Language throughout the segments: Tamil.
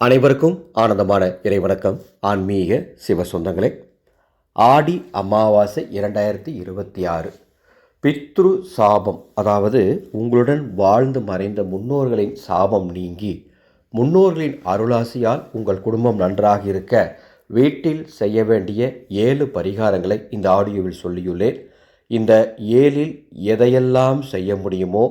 அனைவருக்கும் ஆனந்தமான இறைவணக்கம். ஆன்மீக சிவ சொந்தங்களே, ஆடி அமாவாசை 2026 பித்ரு சாபம், அதாவது உங்களுடன் வாழ்ந்து மறைந்த முன்னோர்களின் சாபம் நீங்கி முன்னோர்களின் அருளாசியால் உங்கள் குடும்பம் நன்றாக இருக்க வீட்டில் செய்ய வேண்டிய 7 பரிகாரங்களை இந்த ஆடியோவில் சொல்லியுள்ளேன். இந்த 7இல் எதையெல்லாம் செய்ய முடியுமோ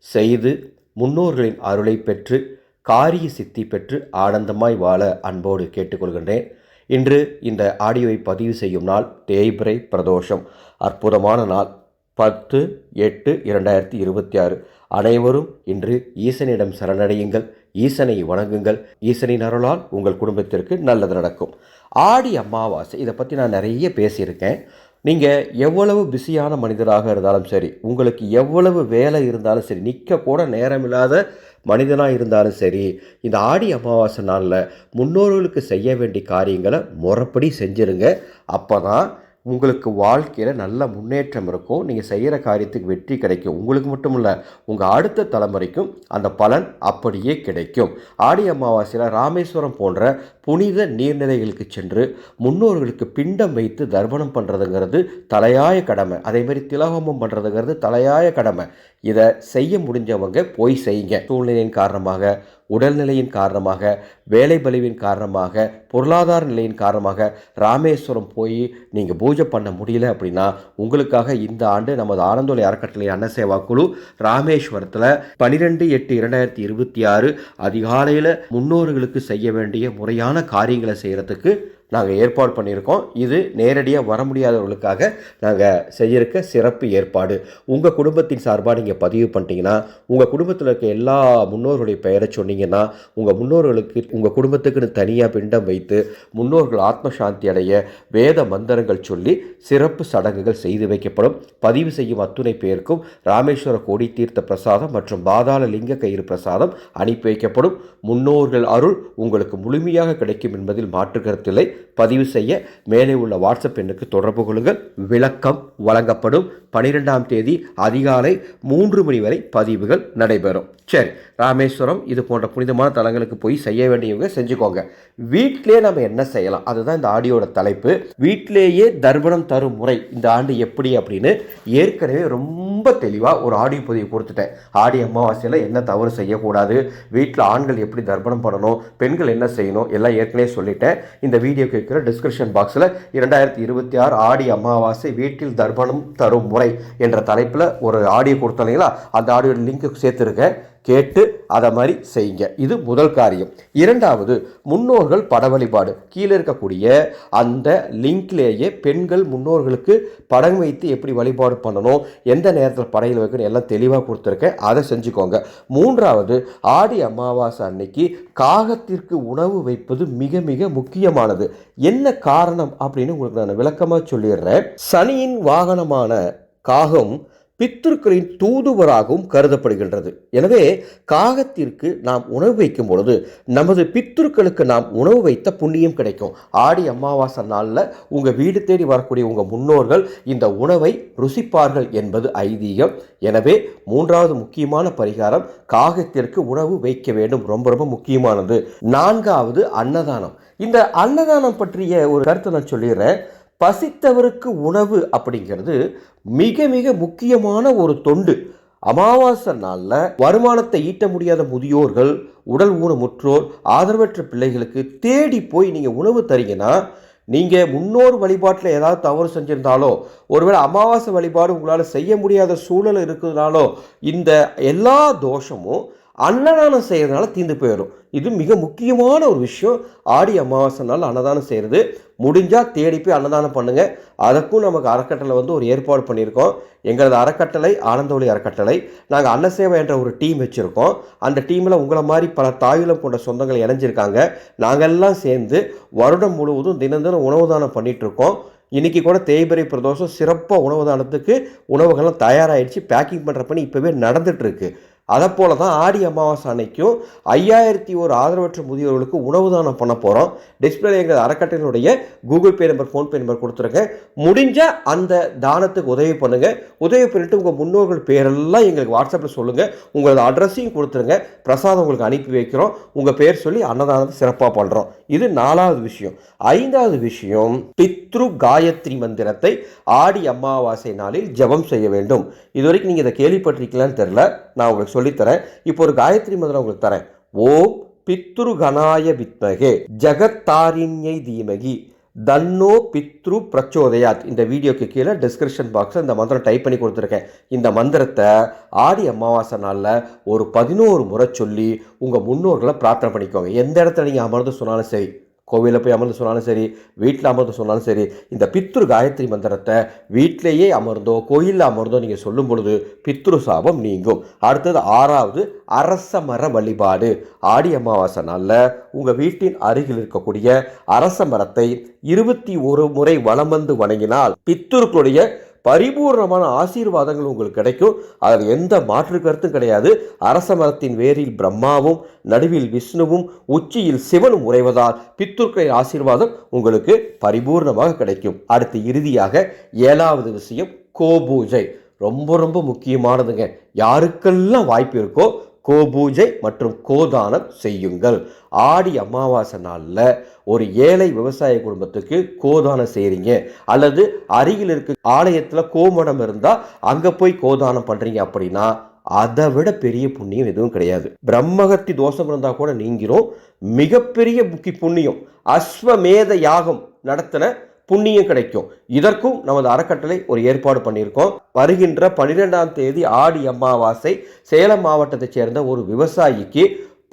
செய்து முன்னோர்களின் அருளை பெற்று காரிய சித்தி பெற்று ஆனந்தமாய் வாழ அன்போடு கேட்டுக்கொள்கின்றேன். இன்று இந்த ஆடியோவை பதிவு செய்யும் நாள் தேய்பிறை பிரதோஷம், அற்புதமான நாள் 10/8/2026. அனைவரும் இன்று ஈசனிடம் சரணடையுங்கள், ஈசனை வணங்குங்கள். ஈசனின் அருளால் உங்கள் குடும்பத்திற்கு நல்லது நடக்கும். ஆடி அமாவாசை இதை பற்றி நான் நிறைய பேசியிருக்கேன். நீங்கள் எவ்வளவு பிஸியான மனிதராக இருந்தாலும் சரி, உங்களுக்கு எவ்வளவு வேலை இருந்தாலும் சரி, நிற்க கூட நேரமில்லாத மனிதனாக இருந்தாலும் சரி, இந்த ஆடி அமாவாசை நாளில் முன்னோர்களுக்கு செய்ய வேண்டிய காரியங்களை முறைப்படி செஞ்சுருங்க. அப்போ தான் உங்களுக்கு வாழ்க்கையில் நல்ல முன்னேற்றம் இருக்கும். நீங்கள் செய்கிற காரியத்துக்கு வெற்றி கிடைக்கும். உங்களுக்கு மட்டும் இல்லை, உங்கள் அடுத்த தலைமுறைக்கும் அந்த பலன் அப்படியே கிடைக்கும். ஆடி அமாவாசையில் ராமேஸ்வரம் போன்ற புனித நீர்நிலைகளுக்கு சென்று முன்னோர்களுக்கு பிண்டம் வைத்து தர்ப்பணம் பண்ணுறதுங்கிறது தலையாய கடமை. அதேமாதிரி திலகோமம் பண்ணுறதுங்கிறது தலையாய கடமை. இதை செய்ய முடிஞ்சவங்க போய் செய்யுங்க. சூழ்நிலையின் காரணமாக, உடல்நிலையின் காரணமாக, வேலை பலுவின் காரணமாக, பொருளாதார நிலையின் காரணமாக ராமேஸ்வரம் போய் நீங்கள் பூஜை பண்ண முடியல அப்படின்னா, உங்களுக்காக இந்த ஆண்டு நமது ஆனந்தோலை அறக்கட்டளை அன்னசேவா குழு ராமேஸ்வரத்தில் 12/8/2026 அதிகாலையில் முன்னோர்களுக்கு செய்ய வேண்டிய முறையான காரியங்களை செய்கிறதுக்கு நாங்கள் ஏற்பாடு பண்ணியிருக்கோம். இது நேரடியாக வர முடியாதவர்களுக்காக நாங்கள் செய்யிருக்க சிறப்பு ஏற்பாடு. உங்கள் குடும்பத்தின் சார்பாக நீங்கள் பதிவு பண்ணிட்டீங்கன்னா, உங்கள் குடும்பத்தில் இருக்க எல்லா முன்னோர்களுடைய பெயரை சொன்னீங்கன்னா, உங்கள் முன்னோர்களுக்கு உங்கள் குடும்பத்துக்குன்னு தனியாக பிண்டம் வைத்து முன்னோர்கள் ஆத்ம சாந்தி அடைய வேத மந்திரங்கள் சொல்லி சிறப்பு சடங்குகள் செய்து வைக்கப்படும். பதிவு செய்யும் அத்துணை பேருக்கும் ராமேஸ்வர கோடி தீர்த்த பிரசாதம் மற்றும் பாதாள லிங்க கயிறு பிரசாதம் அனுப்பி வைக்கப்படும். முன்னோர்கள் அருள் உங்களுக்கு முழுமையாக கிடைக்கும் என்பதில் மாற்று கருத்தில்லை. பதிவு செய்ய மேலே உள்ள வாட்ஸ்அப் எண்ணுக்கு தொடர்பு கொள்ளுங்கள். விளக்கம் வழங்கப்படும். 12ஆம் தேதி அதிகாலை 3 மணி வரை பதிவுகள் நடைபெறும். சரி, ராமேஸ்வரம் இது போன்ற புனிதமான தலங்களுக்கு போய் செய்ய வேண்டியவங்க செஞ்சுக்கோங்க. வீட்டிலே நம்ம என்ன செய்யலாம், அதுதான் இந்த ஆடியோட தலைப்பு. வீட்டிலேயே தர்ப்பணம் தரும் முறை இந்த ஆண்டு எப்படி அப்படின்னு ஏற்கனவே ரொம்ப தெளிவாக ஒரு ஆடியோ பதிவு கொடுத்துட்டேன். ஆடி அமாவாசையில் என்ன தவறு செய்யக்கூடாது, வீட்டில் ஆண்கள் எப்படி தர்ப்பணம் பண்ணணும், பெண்கள் என்ன செய்யணும், எல்லாம் ஏற்கனவே சொல்லிட்டேன். இந்த வீடியோ கேட்குற டிஸ்கிரிப்ஷன் பாக்ஸில் 2026 ஆடி அமாவாசை வீட்டில் தர்ப்பணம் தரும் முறை என்ற தலைப்பில் ஒரு ஆடியோ கொடுத்தீங்களா, அந்த ஆடியோ லிங்க் சேர்த்துருக்கேன். கேட்டு அதை மாதிரி செய்யுங்க. இது முதல் காரியம். இரண்டாவது, முன்னோர்கள் பட வழிபாடு. கீழே இருக்கக்கூடிய அந்த லிங்க்லேயே பெண்கள் முன்னோர்களுக்கு படம் வைத்து எப்படி வழிபாடு பண்ணணும், எந்த நேரத்தில் படையில் வைக்கணும் எல்லாம் தெளிவாக கொடுத்துருக்கேன். அதை செஞ்சுக்கோங்க. மூன்றாவது, ஆடி அமாவாசை அன்னைக்கு காகத்திற்கு உணவு வைப்பது மிக மிக முக்கியமானது. என்ன காரணம் அப்படின்னு உங்களுக்கு நான் விளக்கமாக சொல்லிடுறேன். சனியின் வாகனமான காகம் பித்ருக்களின் தூதுவராகவும் கருதப்படுகின்றது. எனவே காகத்திற்கு நாம் உணவு வைக்கும் பொழுது நமது பித்ருக்களுக்கு நாம் உணவு வைத்த புண்ணியம் கிடைக்கும். ஆடி அமாவாசை நாளில் உங்கள் வீடு தேடி வரக்கூடிய உங்கள் முன்னோர்கள் இந்த உணவை ருசிப்பார்கள் என்பது ஐதீகம். எனவே மூன்றாவது முக்கியமான பரிகாரம், காகத்திற்கு உணவு வைக்க வேண்டும். ரொம்ப ரொம்ப முக்கியமானது. நான்காவது, அன்னதானம். இந்த அன்னதானம் பற்றிய ஒரு கருத்தை நான் சொல்லிடுறேன். பசித்தவருக்கு உணவு அப்படிங்கிறது மிக மிக முக்கியமான ஒரு தொண்டு. அமாவாசை நாளில் வருமானத்தை ஈட்ட முடியாத முதியோர்கள், உடல் ஊனமுற்றோர், ஆதரவற்ற பிள்ளைகளுக்கு தேடி போய் நீங்கள் உணவு தரீங்கன்னா, நீங்கள் முன்னோர் வழிபாட்டில் ஏதாவது தவறு செஞ்சிருந்தாலோ, ஒருவேளை அமாவாசை வழிபாடு உங்களால் செய்ய முடியாத சூழல் இருக்கிறதுனாலோ, இந்த எல்லா தோஷமும் அன்னதானம் செய்கிறதுனால தீர்ந்து போயிடும். இது மிக முக்கியமான ஒரு விஷயம். ஆடி அமாவாசை நாள் அன்னதானம் செய்கிறது. முடிஞ்சால் தேடி போய் அன்னதானம் பண்ணுங்கள். அதுக்கும் நமக்கு அறக்கட்டளை ஒரு ஏற்பாடு பண்ணியிருக்கோம். எங்களது அறக்கட்டளை ஆனந்தோலி அறக்கட்டளை. நாங்கள் அன்னசேவை என்ற ஒரு டீம் வச்சுருக்கோம். அந்த டீமில் உங்களை மாதிரி பல தாயுலம் போன்ற சொந்தங்கள் இணைஞ்சிருக்காங்க. நாங்கள்லாம் சேர்ந்து வருடம் முழுவதும் தினம் உணவு தானம் பண்ணிகிட்ருக்கோம். இன்றைக்கி கூட தேய்பிறை பிரதோஷம் சிறப்பாக உணவு தானத்துக்கு உணவுகள்லாம் தயாராகிடுச்சு. பேக்கிங் பண்ணுற பணி இப்போவே நடந்துகிட்ருக்கு. அதை போல தான் ஆடி அமாவாசை அன்னைக்கும் 5001 ஆதரவற்ற முதியோர்களுக்கு உணவு தானம் பண்ண போகிறோம். டிஸ்பிளே எங்கள் அறக்கட்டளையினுடைய Google Pay number, PhonePe number கொடுத்துருக்கேன். முடிஞ்ச அந்த தானத்துக்கு உதவி பண்ணுங்கள். உதவி பண்ணிட்டு உங்கள் முன்னோர்கள் பேரெல்லாம் எங்களுக்கு வாட்ஸ்அப்பில் சொல்லுங்கள். உங்களோட அட்ரஸையும் கொடுத்துருங்க. பிரசாதம் உங்களுக்கு அனுப்பி வைக்கிறோம். உங்கள் பேர் சொல்லி அன்னதானத்தை சிறப்பாக பண்ணுறோம். இது 4வது விஷயம். 5வது விஷயம், பித்ரு காயத்ரி மந்திரத்தை ஆடி அமாவாசை நாளில் ஜபம் செய்ய வேண்டும். இதுவரைக்கும் நீங்கள் இதை கேள்விப்பட்டிருக்கீங்களான்னு தெரியல, நான் உங்களுக்கு சொல்லித்தரேன். இப்போ ஒரு காயத்ரி மந்திரம் உங்களுக்கு தரேன். ஓம் பித்ரு கணாய வித்மகே ஜகத்தாரிண்யை தீமகி தன்னோ பித்ரு பிரச்சோதயாத். இந்த வீடியோக்கு கீழே டிஸ்கிரிப்ஷன் பாக்ஸில் இந்த மந்திரம் டைப் பண்ணி கொடுத்துருக்கேன். இந்த மந்திரத்தை ஆடி அமாவாசை நாளில் ஒரு 11 முறை சொல்லி உங்கள் முன்னோர்களை பிரார்த்தனை பண்ணிக்கோங்க. எந்த இடத்துல நீங்கள் அமர்ந்து சொன்னாலும் சரி, கோவிலில் போய் அமர்ந்து சொன்னாலும் சரி, வீட்டில் அமர்ந்து சொன்னாலும் சரி, இந்த பித்ரு காயத்ரி மந்திரத்தை வீட்டிலேயே அமர்ந்தோ கோயிலில் அமர்ந்தோ நீங்கள் சொல்லும் பொழுது பித்ரு சாபம் நீங்கும். அடுத்தது 6வது, அரச மர வழிபாடு. ஆடி அமாவாசை நாளில் உங்கள் வீட்டின் அருகில் இருக்கக்கூடிய அரச மரத்தை 21 முறை வலம் வந்து வணங்கினால் பித்ருக்களுடைய பரிபூர்ணமான ஆசீர்வாதங்கள் உங்களுக்கு கிடைக்கும். அதில் எந்த மாற்று கருத்தும் கிடையாது. அரச மரத்தின் வேரில் பிரம்மாவும், நடுவில் விஷ்ணுவும், உச்சியில் சிவனும் உறைவதால் பித்ருக்களின் ஆசீர்வாதம் உங்களுக்கு பரிபூர்ணமாக கிடைக்கும். அடுத்து இறுதியாக 7வது விஷயம், கோபூஜை. ரொம்ப ரொம்ப முக்கியமானதுங்க. யாருக்கெல்லாம் வாய்ப்பு இருக்கோ கோபூஜை மற்றும் கோதானம் செய்யுங்கள். ஆடி அமாவாசை நாளில் ஒரு ஏழை விவசாய குடும்பத்துக்கு கோதானம் செய்கிறீங்க, அல்லது அருகில் இருக்க ஆலயத்தில் கோமடம் இருந்தால் அங்கே போய் கோதானம் பண்ணுறீங்க அப்படின்னா அதை விட பெரிய புண்ணியம் எதுவும் கிடையாது. பிரம்மகத்தி தோஷம் இருந்தால் கூட நீங்கிறோம். மிகப்பெரிய புண்ணியம் அஸ்வமேத யாகம் நடத்தின புண்ணியம் கிடைக்கும். இதற்கும் நமது அறக்கட்டளை ஒரு ஏற்பாடு பண்ணியிருக்கோம். வருகின்ற 12ஆம் தேதி ஆடி அமாவாசை சேலம் மாவட்டத்தை சேர்ந்த ஒரு விவசாயிக்கு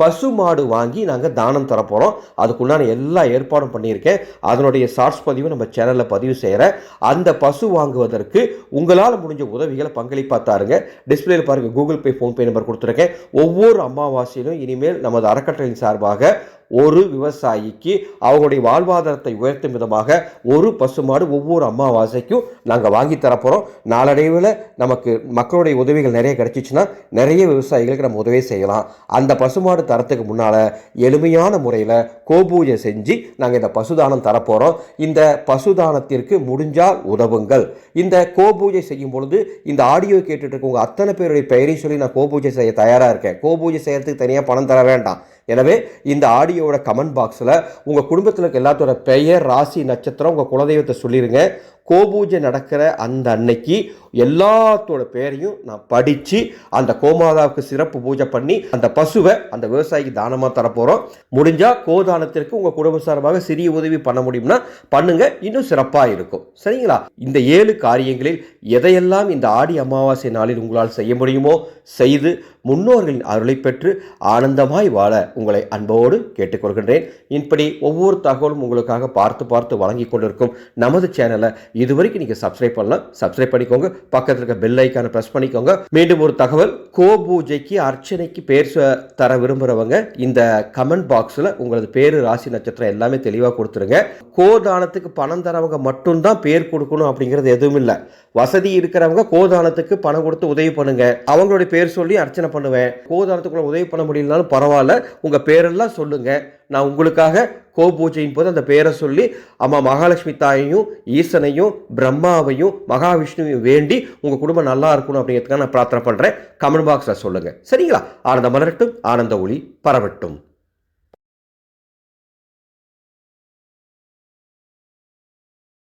பசு மாடு வாங்கி நாங்கள் தானம் தரப்போகிறோம். அதுக்குண்டான எல்லா ஏற்பாடும் பண்ணியிருக்கேன். அதனுடைய ஷார்ட்ஸ் பதிவு நம்ம சேனலில் பதிவு செய்கிறேன். அந்த பசு வாங்குவதற்கு உங்களால் முடிஞ்ச உதவிகளை பங்களிப்பாக தாருங்க. டிஸ்பிளேயில் பாருங்கள், கூகுள் பே, ஃபோன்பே நம்பர் கொடுத்துருக்கேன். ஒவ்வொரு அமாவாசையிலும் இனிமேல் நமது அறக்கட்டளையின் சார்பாக ஒரு விவசாயிக்கு அவங்களுடைய வாழ்வாதாரத்தை உயர்த்தும் விதமாக ஒரு பசுமாடு ஒவ்வொரு அமாவாசைக்கும் நாங்கள் வாங்கி தரப்போகிறோம். நாளடைவில் நமக்கு மக்களுடைய உதவிகள் நிறைய கிடைச்சிச்சுன்னா நிறைய விவசாயிகளுக்கு நம்ம உதவி செய்யலாம். அந்த பசுமாடு தரத்துக்கு முன்னால் எளிமையான முறையில் கோபூஜை செஞ்சு நாங்கள் இந்த பசுதானம் தரப்போகிறோம். இந்த பசுதானத்திற்கு முடிஞ்சால் உதவுங்கள். இந்த கோபூஜை செய்யும் பொழுது இந்த ஆடியோ கேட்டுட்டு இருக்கவங்க அத்தனை பேருடைய பெயரையும் சொல்லி நான் கோபூஜை செய்ய தயாராக இருக்கேன். கோபூஜை செய்யறதுக்கு தனியாக பணம் தர வேண்டாம். எனவே இந்த ஆடியோட கமெண்ட் பாக்ஸில் உங்கள் குடும்பத்தில் இருக்க எல்லாத்தோட பெயர், ராசி, நட்சத்திரம், உங்கள் குலதெய்வத்தை சொல்லிடுங்க. கோபூஜை நடக்கிற அந்த அன்னைக்கு எல்லாத்தோட பேரையும் நான் படித்து அந்த கோமாதாவுக்கு சிறப்பு பூஜை பண்ணி அந்த பசுவை அந்த விவசாயிக்கு தானமாக தரப்போகிறோம். முடிஞ்சால் கோதானத்திற்கு உங்கள் குடும்ப சார்பாக சிறிய உதவி பண்ண முடியும்னா பண்ணுங்க, இன்னும் சிறப்பாக இருக்கும். சரிங்களா? இந்த 7 காரியங்களில் எதையெல்லாம் இந்த ஆடி அமாவாசை நாளில் உங்களால் செய்ய முடியுமோ செய்து முன்னோர்களின் அருளை பெற்று ஆனந்தமாய் வாழ உங்களை அன்போடு கேட்டுக்கொள்கின்றேன். இப்படி ஒவ்வொரு தகவலும் உங்களுக்காக பார்த்து வழங்கி கொண்டிருக்கும் நமது சேனலை இதுவரைக்கும் நீங்கள் சப்ஸ்கிரைப் பண்ணலாம், சப்ஸ்கிரைப் பண்ணிக்கோங்க. பக்கத்தில் இருக்க பெல் ஐக்கானை பிரஸ் பண்ணிக்கோங்க. மீண்டும் ஒரு தகவல், கோபூஜைக்கு அர்ச்சனைக்கு பேர் தர விரும்புகிறவங்க இந்த கமெண்ட் பாக்ஸில் உங்களது பேரு, ராசி, நட்சத்திரம் எல்லாமே தெளிவாக கொடுத்துருங்க. கோதானத்துக்கு பணம் தரவங்க மட்டும்தான் பேர் கொடுக்கணும் அப்படிங்கிறது எதுவும் இல்லை. வசதி இருக்கிறவங்க கோதானத்துக்கு பணம் கொடுத்து உதவி பண்ணுங்க. அவங்களுடைய பேர் சொல்லி அர்ச்சனை பண்ணுவேன். கோதானத்துக்குள்ள உதவி பண்ண முடியலனாலும் பரவாயில்ல, உங்க பேரெல்லாம் சொல்லுங்க. நான் உங்களுக்காக கோபூஜையின் போது அந்த பேரை சொல்லி அம்மா மகாலட்சுமி தாயையும், ஈசனையும், பிரம்மாவையும், மகாவிஷ்ணுவையும் வேண்டி உங்க குடும்பம் நல்லா இருக்கணும் அப்படிங்கிறதுக்காக நான் பிரார்த்தனை பண்றேன். கமெண்ட் பாக்ஸ்ல சொல்லுங்க. சரிங்களா? ஆனந்த மலரட்டும், ஆனந்த ஒளி பரவட்டும்.